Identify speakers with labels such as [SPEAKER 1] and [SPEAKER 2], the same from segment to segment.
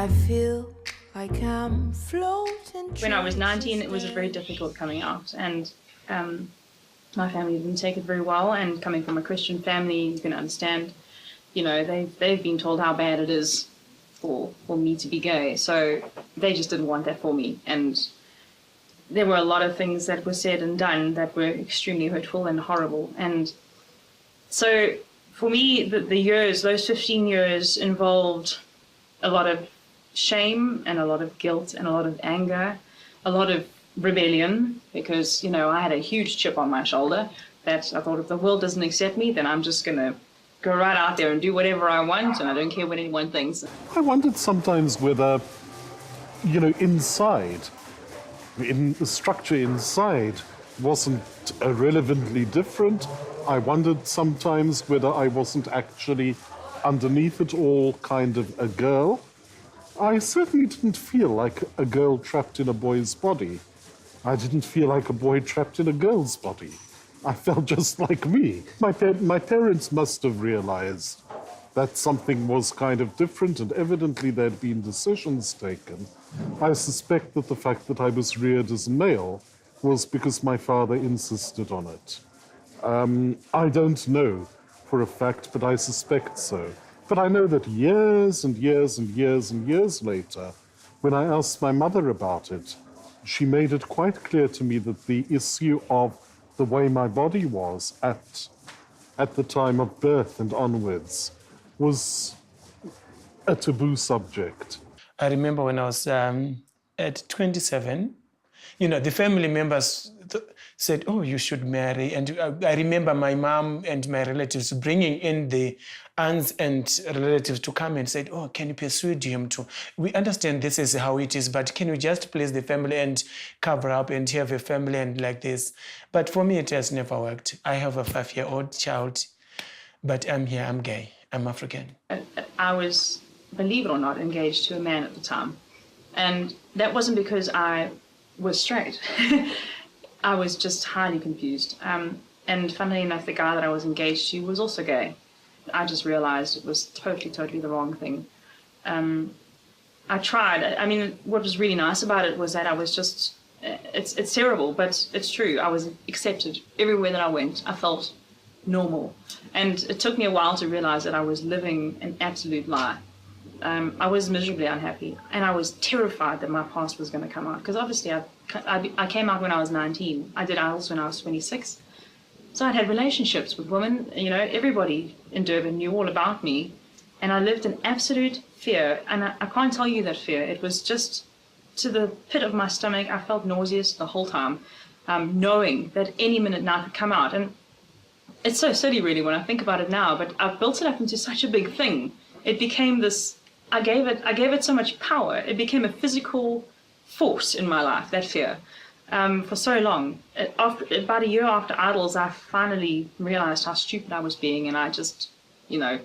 [SPEAKER 1] I feel like I'm floating.
[SPEAKER 2] When I was 19, it was a very difficult coming out, and my family didn't take it very well. And coming from a Christian family, you can understand, you know, they've been told how bad it is for me to be gay, so they just didn't want that for me. And there were a lot of things that were said and done that were extremely hurtful and horrible. And so for me, the years, those 15 years, involved a lot of shame and a lot of guilt and a lot of anger, a lot of rebellion, because, you know, I had a huge chip on my shoulder that I thought, if the world doesn't accept me, then I'm just going to go right out there and do whatever I want, and I don't care what anyone thinks.
[SPEAKER 3] I wondered sometimes whether, you know, inside, in the structure inside wasn't irrelevantly different. I wondered sometimes whether I wasn't actually underneath it all kind of a girl. I certainly didn't feel like a girl trapped in a boy's body. I didn't feel like a boy trapped in a girl's body. I felt just like me. My parents must have realized that something was kind of different, and evidently there'd been decisions taken. I suspect that the fact that I was reared as a male was because my father insisted on it. I don't know for a fact, but I suspect so. But I know that years and years and years and years later, when I asked my mother about it, she made it quite clear to me that the issue of the way my body was at the time of birth and onwards was a taboo subject.
[SPEAKER 4] I remember when I was at 27, you know, the family members said, oh, you should marry. And I remember my mom and my relatives bringing in the aunts and relatives to come and said, oh, can you persuade him to? We understand this is how it is, but can you just please the family and cover up and have a family and like this? But for me, it has never worked. I have a 5-year-old child, but I'm here, I'm gay, I'm African.
[SPEAKER 2] I was, believe it or not, engaged to a man at the time. And that wasn't because I was straight. I was just highly confused. And funnily enough, the guy that I was engaged to was also gay. I just realized it was totally the wrong thing. I tried. I mean, what was really nice about it was that I was just, it's terrible, but it's true. I was accepted everywhere that I went. I felt normal. And it took me a while to realize that I was living an absolute lie. I was miserably unhappy, and I was terrified that my past was going to come out, because obviously I came out when I was 19. I did IELTS when I was 26. So I'd had relationships with women. You know, everybody in Durban knew all about me, and I lived in absolute fear. And I can't tell you that fear. It was just to the pit of my stomach. I felt nauseous the whole time, knowing that any minute now could come out. And it's so silly, really, when I think about it now, but I've built it up into such a big thing. It became this, I gave it so much power. It became a physical force in my life, that fear. For so long. About a year after IELTS, I finally realized how stupid I was being, and I just, you know,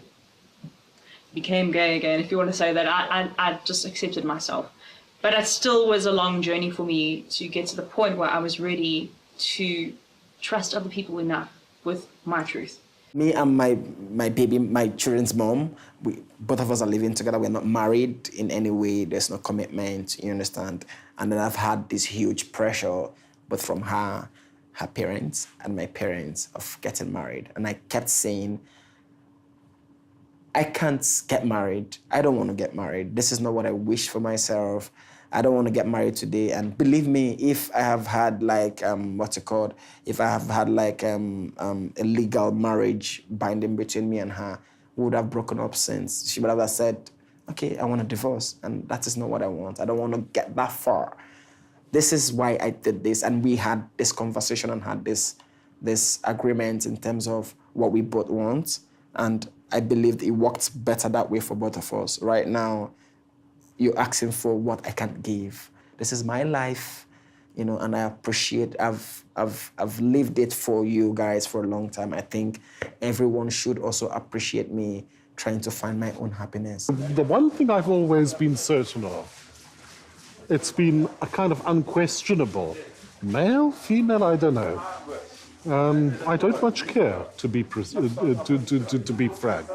[SPEAKER 2] became gay again, if you want to say that. I just accepted myself. But it still was a long journey for me to get to the point where I was ready to trust other people enough with my truth.
[SPEAKER 5] Me and my children's mom, both of us are living together. We're not married in any way. There's no commitment, you understand? And then I've had this huge pressure, both from her parents and my parents, of getting married. And I kept saying, I can't get married. I don't want to get married. This is not what I wish for myself. I don't want to get married today. And believe me, if I have had like, if I have had like a legal marriage binding between me and her, we would have broken up since. She would have said, okay, I want a divorce. And that is not what I want. I don't want to get that far. This is why I did this. And we had this conversation and had this agreement in terms of what we both want. And I believed it worked better that way for both of us. Right now, you're asking for what I can't give. This is my life, you know, and I appreciate, I've lived it for you guys for a long time. I think everyone should also appreciate me trying to find my own happiness.
[SPEAKER 3] The one thing I've always been certain of, it's been a kind of unquestionable, male, female, I don't know. I don't much care, to be frank.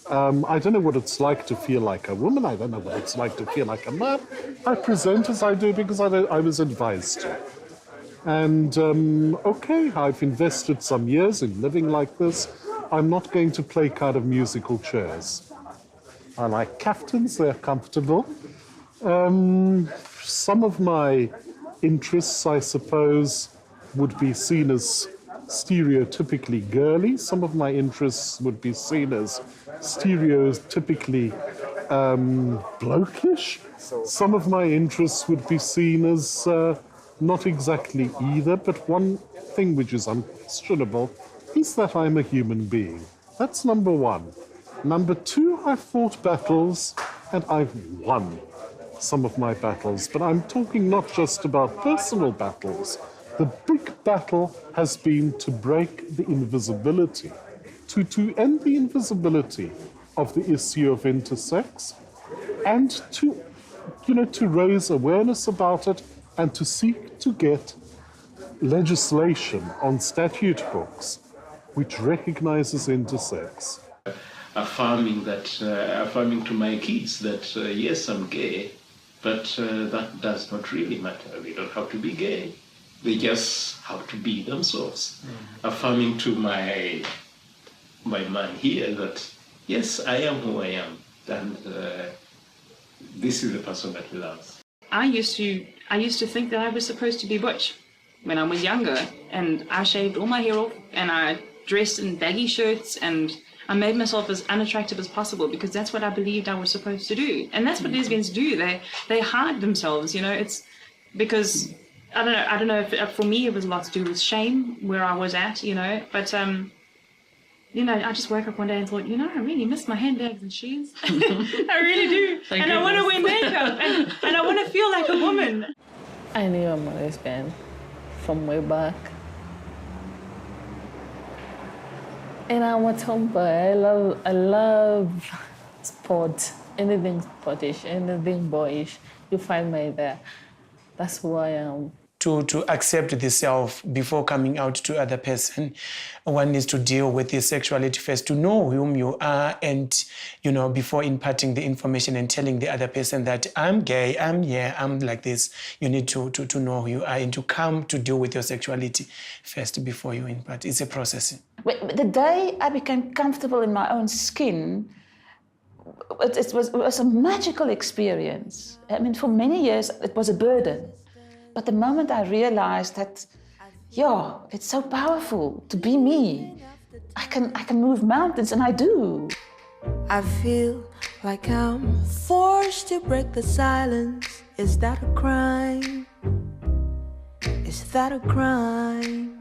[SPEAKER 3] I don't know what it's like to feel like a woman. I don't know what it's like to feel like a man. I present as I do because I was advised to. And okay, I've invested some years in living like this. I'm not going to play kind of musical chairs. I like caftans, they're comfortable. Some of my interests, I suppose, would be seen as stereotypically girly. Some of my interests would be seen as stereotypically blokish. Some of my interests would be seen as not exactly either, but one thing which is unquestionable is that I'm a human being. That's number one. Number two, I've fought battles and I've won some of my battles, but I'm talking not just about personal battles. The big battle has been to break the invisibility, to end the invisibility of the issue of intersex, and to raise awareness about it and to seek to get legislation on statute books which recognizes intersex.
[SPEAKER 6] Affirming to my kids that yes, I'm gay, but that does not really matter. They don't have to be gay. They just have to be themselves. Affirming to my man here that yes, I am who I am, and this is the person that he loves.
[SPEAKER 2] I used to think that I was supposed to be butch when I was younger, and I shaved all my hair off and I dressed in baggy shirts and I made myself as unattractive as possible because that's what I believed I was supposed to do. And that's what lesbians do. They hide themselves, It's because I don't know if for me it was a lot to do with shame where I was at, but I just woke up one day and thought, I really miss my handbags and shoes. I really do. And I want to wear makeup and I want to feel like a woman.
[SPEAKER 7] I knew I'm a lesbian from way back. And I'm a tomboy. I love sport, anything sportish, anything boyish. You find me there. That's who I am.
[SPEAKER 4] To accept the self before coming out to other person, one needs to deal with the sexuality first, to know whom you are, and before imparting the information and telling the other person that I'm gay, I'm like this. You need to know who you are and to come to deal with your sexuality first before you impart. It's a process.
[SPEAKER 7] The day I became comfortable in my own skin, it was a magical experience. I mean, for many years it was a burden. But the moment I realized that, it's so powerful to be me. I can move mountains, and I do.
[SPEAKER 1] I feel like I'm forced to break the silence. Is that a crime? Is that a crime?